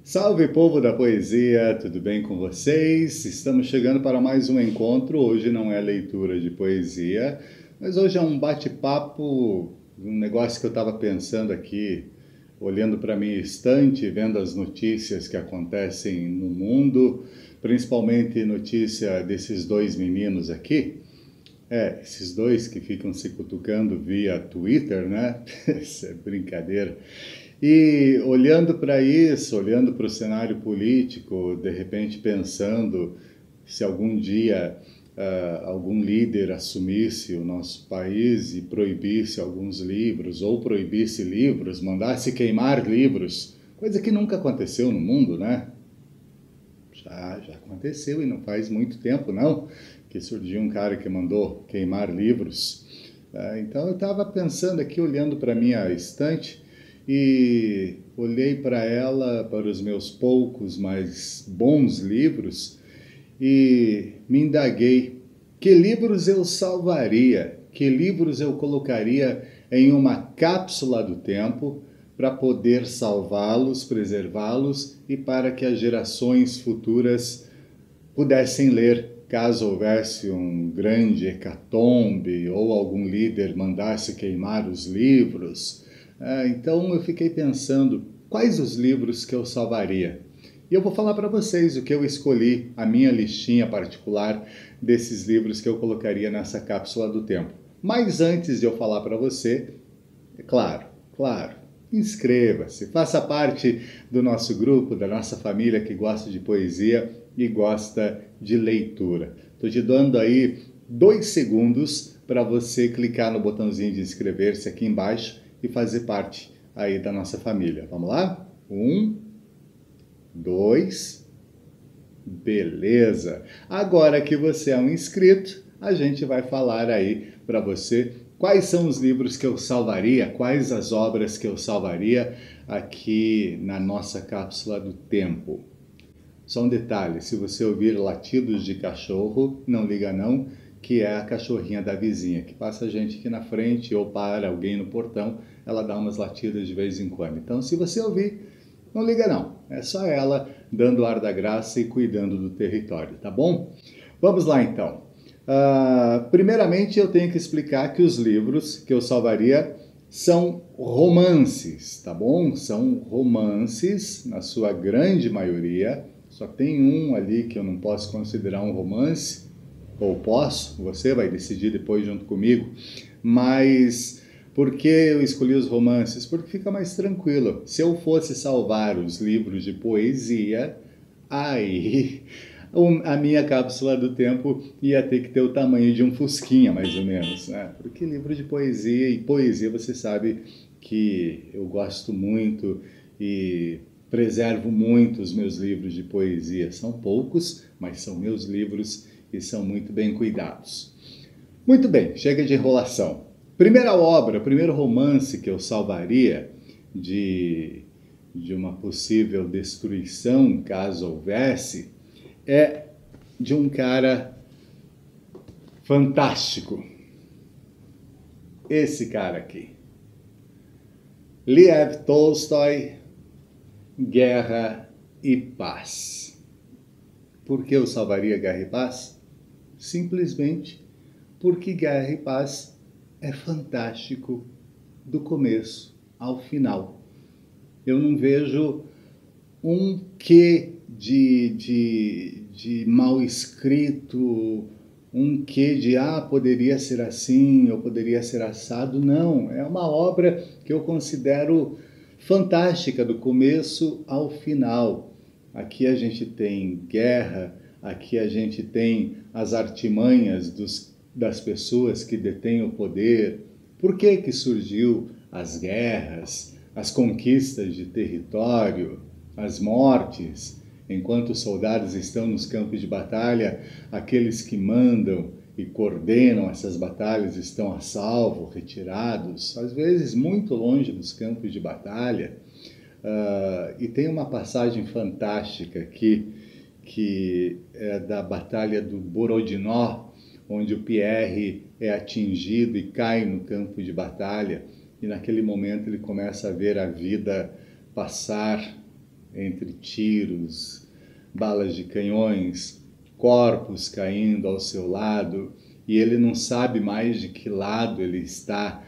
Salve, povo da poesia, tudo bem com vocês? Estamos chegando para mais um encontro. Hoje não é leitura de poesia, mas hoje é um bate-papo, um negócio que eu estava pensando aqui, olhando para minha estante, vendo as notícias que acontecem no mundo, principalmente notícia desses dois meninos aqui. Esses dois que ficam se cutucando via Twitter, né? Isso é brincadeira. E olhando para isso, olhando para o cenário político, de repente pensando se algum dia algum líder assumisse o nosso país e proibisse alguns livros, ou proibisse livros, mandasse queimar livros, coisa que nunca aconteceu no mundo, né? Já aconteceu e não faz muito tempo, não, que surgiu um cara que mandou queimar livros. Então eu estava pensando aqui, olhando para minha estante, e olhei para ela, para os meus poucos, mas bons livros, e me indaguei: que livros eu salvaria? Que livros eu colocaria em uma cápsula do tempo para poder salvá-los, preservá-los e para que as gerações futuras pudessem ler, caso houvesse um grande hecatombe ou algum líder mandasse queimar os livros. Então eu fiquei pensando, quais os livros que eu salvaria? E eu vou falar para vocês o que eu escolhi, a minha listinha particular desses livros que eu colocaria nessa cápsula do tempo. Mas antes de eu falar para você, é claro, inscreva-se, faça parte do nosso grupo, da nossa família que gosta de poesia e gosta de leitura. Estou te dando aí 2 segundos para você clicar no botãozinho de inscrever-se aqui embaixo e fazer parte aí da nossa família. Vamos lá? 1, 2, beleza. Agora que você é um inscrito, a gente vai falar aí para você quais são os livros que eu salvaria, quais as obras que eu salvaria aqui na nossa cápsula do tempo. Só um detalhe, se você ouvir latidos de cachorro, não liga não, que é a cachorrinha da vizinha, que passa a gente aqui na frente ou para alguém no portão, ela dá umas latidas de vez em quando. Então, se você ouvir, não liga não, é só ela dando ar da graça e cuidando do território, tá bom? Vamos lá então. Primeiramente, eu tenho que explicar que os livros que eu salvaria são romances, tá bom? São romances, na sua grande maioria. Só tem um ali que eu não posso considerar um romance, ou posso, você vai decidir depois junto comigo. Mas por que eu escolhi os romances? Porque fica mais tranquilo. Se eu fosse salvar os livros de poesia, aí a minha cápsula do tempo ia ter que ter o tamanho de um fusquinha, mais ou menos, né? Porque livro de poesia, e poesia você sabe que eu gosto muito e preservo muito os meus livros de poesia. São poucos, mas são meus livros e são muito bem cuidados. Muito bem, chega de enrolação. Primeira obra, primeiro romance que eu salvaria de uma possível destruição, caso houvesse, é de um cara fantástico. Esse cara aqui. Lev Tolstói, Guerra e Paz. Por que eu salvaria Guerra e Paz? Simplesmente porque Guerra e Paz é fantástico do começo ao final. Eu não vejo um quê de mal escrito, um quê de poderia ser assim ou poderia ser assado. Não, é uma obra que eu considero fantástica do começo ao final. Aqui a gente tem guerra, aqui a gente tem as artimanhas das pessoas que detêm o poder. Por que surgiu as guerras, as conquistas de território, as mortes? Enquanto os soldados estão nos campos de batalha, aqueles que mandam e coordenam essas batalhas estão a salvo, retirados, às vezes muito longe dos campos de batalha. E tem uma passagem fantástica aqui, que é da Batalha do Borodinó, onde o Pierre é atingido e cai no campo de batalha, e naquele momento ele começa a ver a vida passar entre tiros, balas de canhões, corpos caindo ao seu lado, e ele não sabe mais de que lado ele está,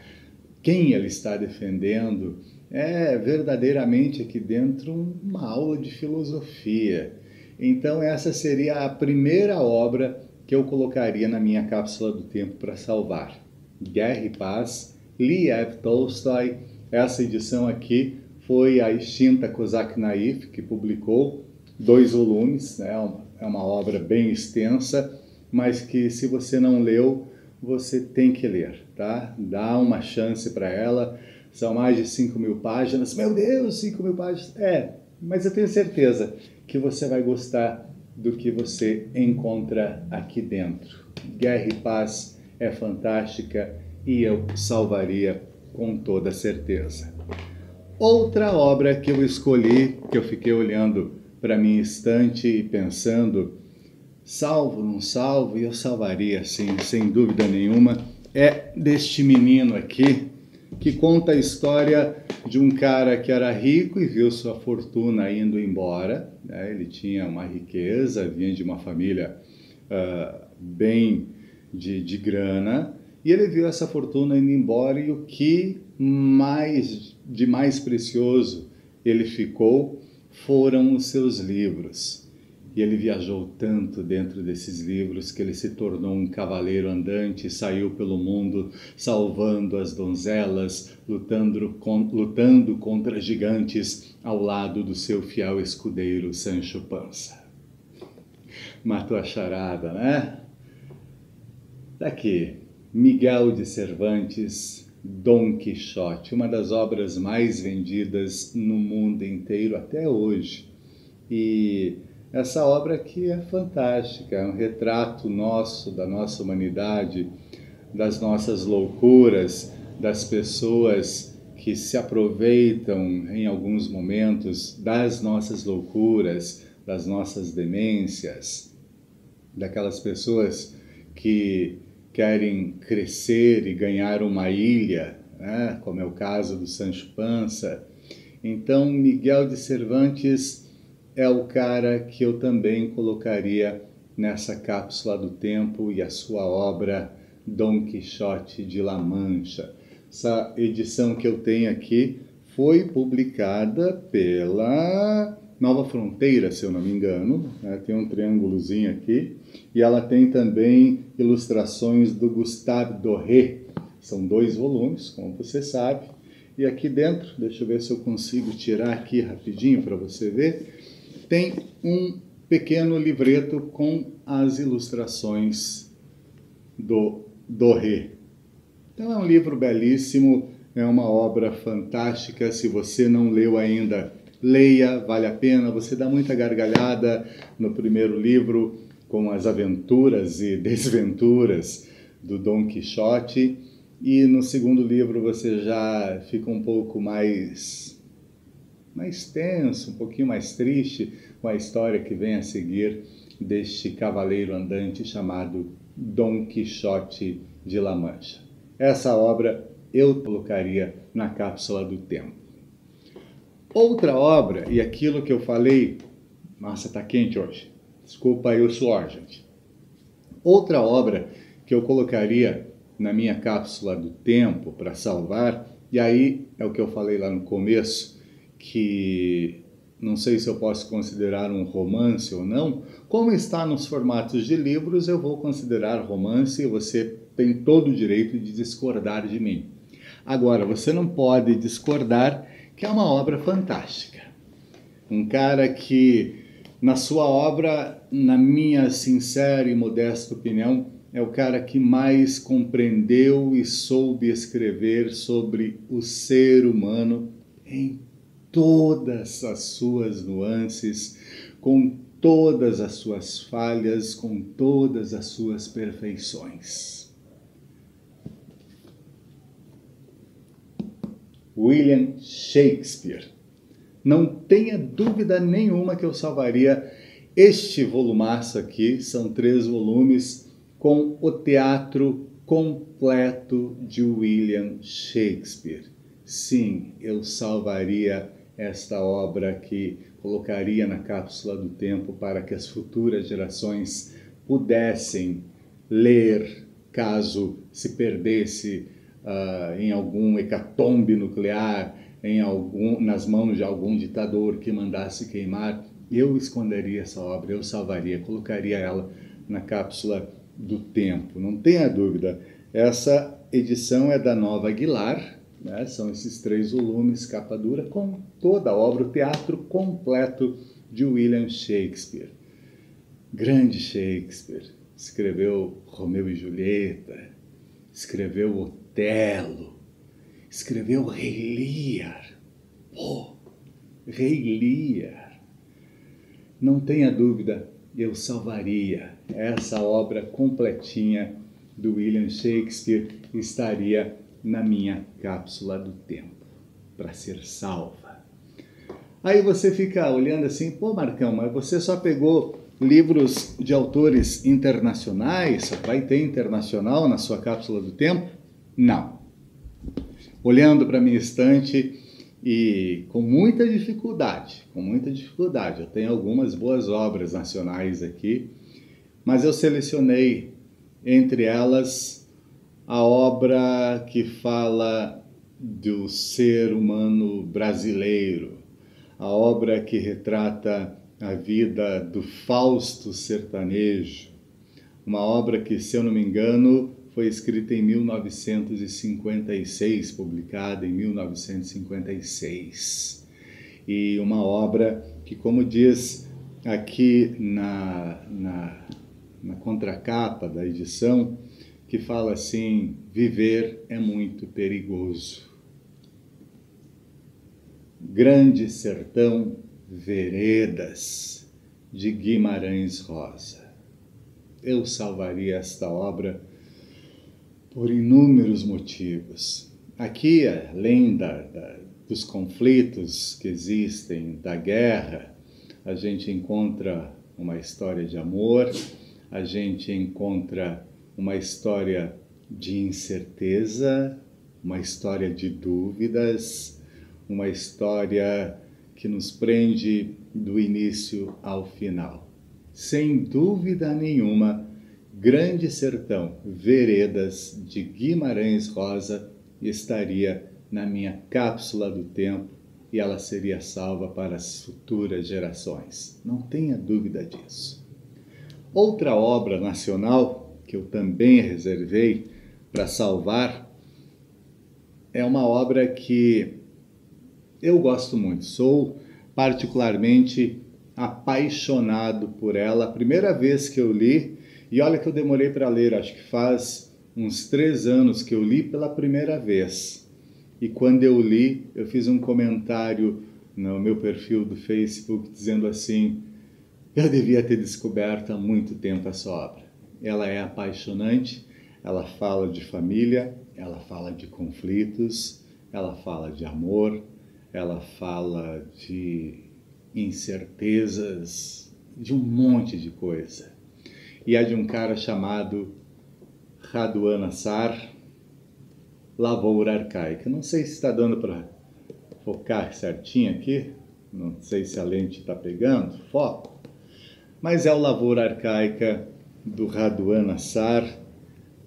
quem ele está defendendo. É verdadeiramente aqui dentro uma aula de filosofia. Então essa seria a primeira obra que eu colocaria na minha cápsula do tempo para salvar. Guerra e Paz, Lev Tolstói. Essa edição aqui foi a extinta Kozak Naif, que publicou 2 volumes, né? É uma obra bem extensa, mas que se você não leu, você tem que ler, tá? Dá uma chance para ela. São mais de 5.000 páginas. Meu Deus, 5.000 páginas. Mas eu tenho certeza que você vai gostar do que você encontra aqui dentro. Guerra e Paz é fantástica e eu salvaria com toda certeza. Outra obra que eu escolhi, que eu fiquei olhando para minha estante e pensando, salvo, não salvo, e eu salvaria sim, sem dúvida nenhuma, é deste menino aqui, que conta a história de um cara que era rico e viu sua fortuna indo embora, né? Ele tinha uma riqueza, vinha de uma família bem de grana, e ele viu essa fortuna indo embora, e o que de mais precioso ele ficou foram os seus livros. E ele viajou tanto dentro desses livros que ele se tornou um cavaleiro andante e saiu pelo mundo salvando as donzelas, lutando contra gigantes ao lado do seu fiel escudeiro Sancho Panza. Matou a charada, né? Daqui, Miguel de Cervantes, Dom Quixote, uma das obras mais vendidas no mundo inteiro até hoje. E essa obra aqui é fantástica, é um retrato nosso, da nossa humanidade, das nossas loucuras, das pessoas que se aproveitam em alguns momentos das nossas loucuras, das nossas demências, daquelas pessoas que querem crescer e ganhar uma ilha, né? Como é o caso do Sancho Panza. Então, Miguel de Cervantes é o cara que eu também colocaria nessa cápsula do tempo, e a sua obra Dom Quixote de La Mancha. Essa edição que eu tenho aqui foi publicada pela Nova Fronteira, se eu não me engano, né? Tem um triângulozinho aqui, e ela tem também ilustrações do Gustave Doré. São 2 volumes, como você sabe. E aqui dentro, deixa eu ver se eu consigo tirar aqui rapidinho para você ver, tem um pequeno livreto com as ilustrações do Doré. Então é um livro belíssimo, é uma obra fantástica. Se você não leu ainda, leia, vale a pena. Você dá muita gargalhada no primeiro livro com as aventuras e desventuras do Dom Quixote, e no segundo livro você já fica um pouco mais tenso, um pouquinho mais triste com a história que vem a seguir deste cavaleiro andante chamado Dom Quixote de La Mancha. Essa obra eu colocaria na cápsula do tempo. Outra obra, e aquilo que eu falei, nossa, tá quente hoje, desculpa aí o suor, gente. Outra obra que eu colocaria na minha cápsula do tempo para salvar, e aí é o que eu falei lá no começo, que não sei se eu posso considerar um romance ou não. Como está nos formatos de livros, eu vou considerar romance, e você tem todo o direito de discordar de mim. Agora, você não pode discordar que é uma obra fantástica. Um cara que, na sua obra, na minha sincera e modesta opinião, é o cara que mais compreendeu e soube escrever sobre o ser humano em todas as suas nuances, com todas as suas falhas, com todas as suas perfeições. William Shakespeare. Não tenha dúvida nenhuma que eu salvaria este volumaço aqui. São 3 volumes com o teatro completo de William Shakespeare. Sim, eu salvaria esta obra que colocaria na cápsula do tempo para que as futuras gerações pudessem ler, caso se perdesse em algum hecatombe nuclear, nas mãos de algum ditador que mandasse queimar. Eu esconderia essa obra, eu salvaria, colocaria ela na cápsula do tempo, não tenha dúvida. Essa edição é da Nova Aguilar, né? São esses 3 volumes, capa dura, com toda a obra, o teatro completo de William Shakespeare. Grande Shakespeare, escreveu Romeu e Julieta, escreveu Otelo, escreveu Rei Lear. Rei Lear. Não tenha dúvida, eu salvaria essa obra completinha do William Shakespeare, estaria na minha cápsula do tempo, para ser salva. Aí você fica olhando assim, pô Marcão, mas você só pegou livros de autores internacionais, só vai ter internacional na sua cápsula do tempo? Não. Olhando para minha estante e com muita dificuldade, eu tenho algumas boas obras nacionais aqui, mas eu selecionei entre elas a obra que fala do ser humano brasileiro, a obra que retrata a vida do Fausto sertanejo, uma obra que, se eu não me engano, foi escrita em 1956, publicada em 1956. E uma obra que, como diz aqui na contracapa da edição, que fala assim: viver é muito perigoso. Grande Sertão Veredas, de Guimarães Rosa. Eu salvaria esta obra por inúmeros motivos. Aqui, além dos conflitos que existem, da guerra, a gente encontra uma história de amor, a gente encontra uma história de incerteza, uma história de dúvidas, uma história que nos prende do início ao final. Sem dúvida nenhuma, Grande Sertão Veredas, de Guimarães Rosa, estaria na minha cápsula do tempo e ela seria salva para as futuras gerações. Não tenha dúvida disso. Outra obra nacional que eu também reservei para salvar é uma obra que eu gosto muito, sou particularmente apaixonado por ela. A primeira vez que eu li, e olha que eu demorei para ler, acho que faz uns 3 anos que eu li pela primeira vez. E quando eu li, eu fiz um comentário no meu perfil do Facebook dizendo assim: eu devia ter descoberto há muito tempo essa obra. Ela é apaixonante, ela fala de família, ela fala de conflitos, ela fala de amor, ela fala de incertezas, de um monte de coisa. E é de um cara chamado Raduan Assar, Lavoura Arcaica. Não sei se está dando para focar certinho aqui, não sei se a lente está pegando, foco, mas é o Lavoura Arcaica do Raduan Assar,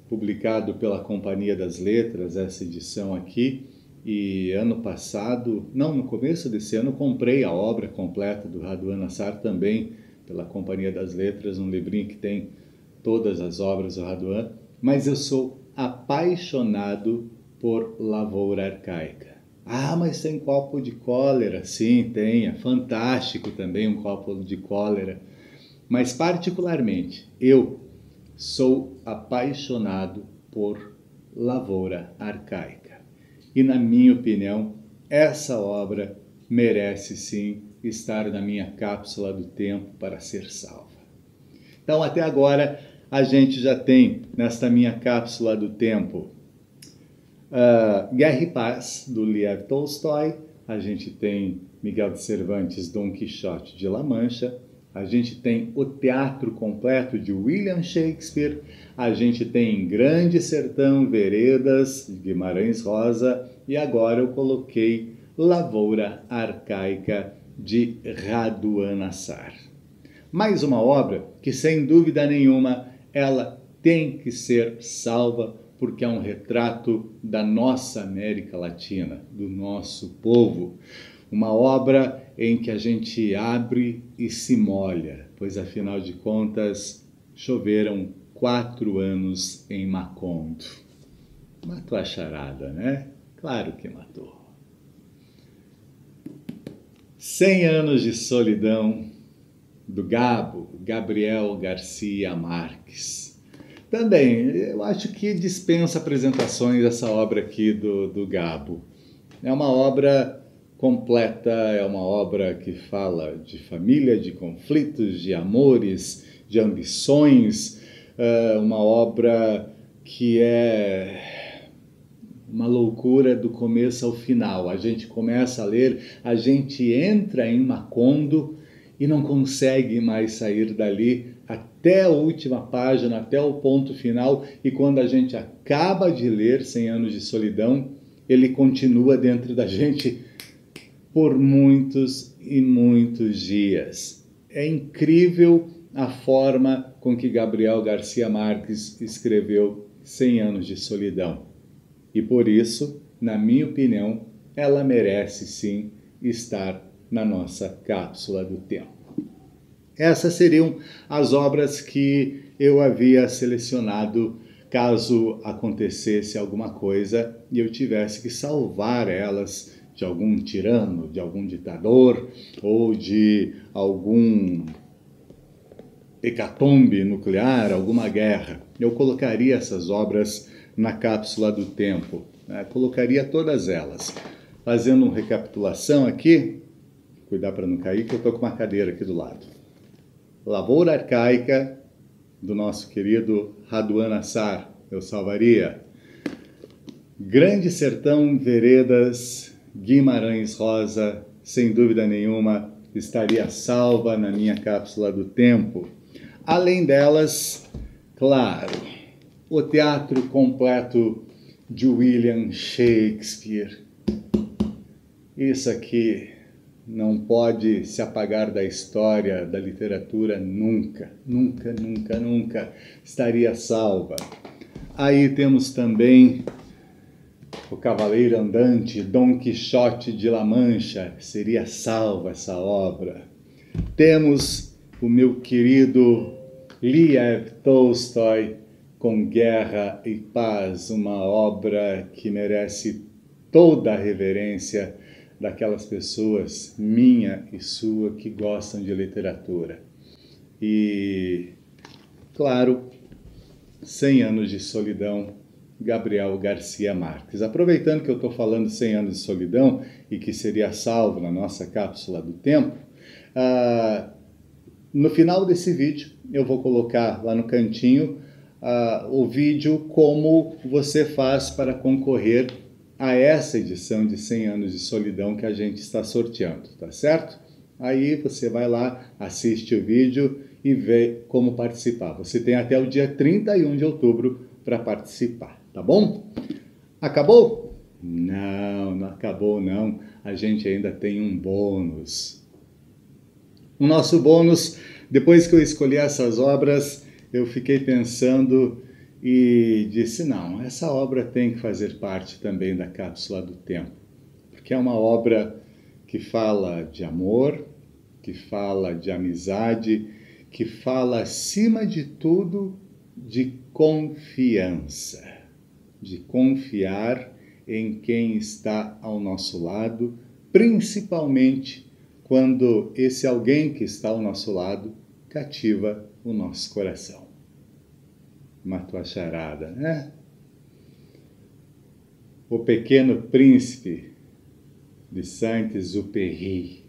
publicado pela Companhia das Letras, essa edição aqui. E ano passado, não, no começo desse ano, comprei a obra completa do Raduan Assar também pela Companhia das Letras, um livrinho que tem todas as obras do Raduan, mas eu sou apaixonado por Lavoura Arcaica. Ah, mas tem copo de cólera? Sim, tem, é fantástico também um copo de cólera, mas particularmente eu sou apaixonado por Lavoura Arcaica. E, na minha opinião, essa obra merece sim estar na minha cápsula do tempo para ser salva. Então, até agora, a gente já tem nesta minha cápsula do tempo Guerra e Paz, do Lev Tolstói, a gente tem Miguel de Cervantes, Dom Quixote de La Mancha, a gente tem o teatro completo de William Shakespeare, a gente tem Grande Sertão Veredas, de Guimarães Rosa, e agora eu coloquei Lavoura Arcaica, de Raduan Assar. Mais uma obra que, sem dúvida nenhuma, ela tem que ser salva, porque é um retrato da nossa América Latina, do nosso povo. Uma obra em que a gente abre e se molha, pois, afinal de contas, choveram 4 anos em Macondo. Matou a charada, né? Claro que matou. 100 anos de solidão, do Gabo, Gabriel Garcia Marques. Também, eu acho que dispensa apresentações essa obra aqui do Gabo. É uma obra completa, é uma obra que fala de família, de conflitos, de amores, de ambições, uma obra que é uma loucura do começo ao final. A gente começa a ler, a gente entra em Macondo e não consegue mais sair dali até a última página, até o ponto final, e quando a gente acaba de ler 100 anos de solidão, ele continua dentro da gente por muitos e muitos dias. É incrível a forma com que Gabriel Garcia Marques escreveu 100 anos de solidão. E por isso, na minha opinião, ela merece sim estar na nossa cápsula do tempo. Essas seriam as obras que eu havia selecionado caso acontecesse alguma coisa e eu tivesse que salvar elas de algum tirano, de algum ditador ou de algum hecatombe nuclear, alguma guerra. Eu colocaria essas obras na cápsula do tempo, né? Colocaria todas elas. Fazendo uma recapitulação aqui, cuidar para não cair que eu estou com uma cadeira aqui do lado. Lavoura Arcaica, do nosso querido Raduan Assar, eu salvaria. Grande Sertão Veredas, Guimarães Rosa, sem dúvida nenhuma, estaria salva na minha cápsula do tempo. Além delas, claro, o teatro completo de William Shakespeare. Isso aqui não pode se apagar da história da literatura nunca, nunca, nunca, nunca estaria salva. Aí temos também o Cavaleiro Andante, Dom Quixote de La Mancha, seria salva essa obra. Temos o meu querido Lev Tolstói, com Guerra e Paz, uma obra que merece toda a reverência daquelas pessoas, minha e sua, que gostam de literatura. E, claro, 100 anos de solidão, Gabriel Garcia Marques. Aproveitando que eu estou falando 100 anos de solidão e que seria salvo na nossa cápsula do tempo, no final desse vídeo eu vou colocar lá no cantinho o vídeo como você faz para concorrer a essa edição de 100 anos de solidão que a gente está sorteando, tá certo? Aí você vai lá, assiste o vídeo e vê como participar. Você tem até o dia 31 de outubro para participar, tá bom? Acabou? Não, não acabou não. A gente ainda tem um bônus. O nosso bônus, depois que eu escolhi essas obras, eu fiquei pensando e disse, não, essa obra tem que fazer parte também da cápsula do tempo, porque é uma obra que fala de amor, que fala de amizade, que fala, acima de tudo, de confiança, de confiar em quem está ao nosso lado, principalmente quando esse alguém que está ao nosso lado cativa o nosso coração. Matou a charada, né? O Pequeno Príncipe, de Saint-Exupéry.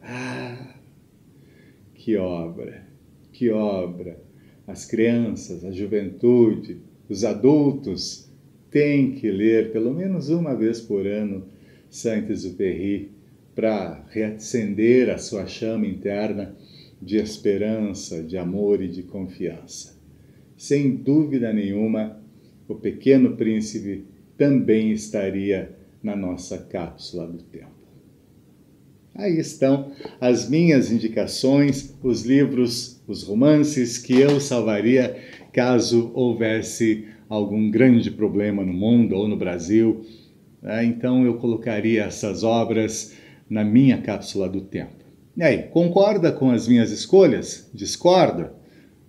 Ah, que obra, que obra! As crianças, a juventude, os adultos têm que ler pelo menos uma vez por ano Saint-Exupéry para reacender a sua chama interna de esperança, de amor e de confiança. Sem dúvida nenhuma, o Pequeno Príncipe também estaria na nossa cápsula do tempo. Aí estão as minhas indicações, os livros, os romances que eu salvaria caso houvesse algum grande problema no mundo ou no Brasil. Então eu colocaria essas obras na minha cápsula do tempo. E aí, concorda com as minhas escolhas? Discorda?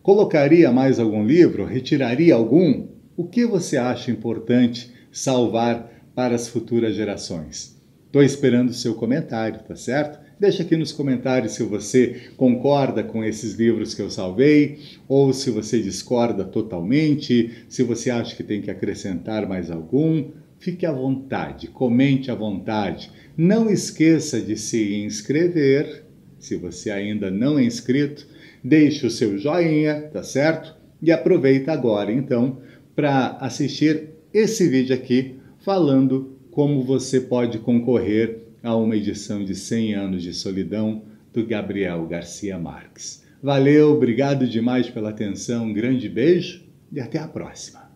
Colocaria mais algum livro? Retiraria algum? O que você acha importante salvar para as futuras gerações? Estou esperando o seu comentário, tá certo? Deixa aqui nos comentários se você concorda com esses livros que eu salvei, ou se você discorda totalmente, se você acha que tem que acrescentar mais algum. Fique à vontade, comente à vontade. Não esqueça de se inscrever, se você ainda não é inscrito. Deixe o seu joinha, tá certo? E aproveita agora, então, para assistir esse vídeo aqui, falando como você pode concorrer a uma edição de 100 anos de solidão do Gabriel Garcia Marques. Valeu, obrigado demais pela atenção, um grande beijo e até a próxima.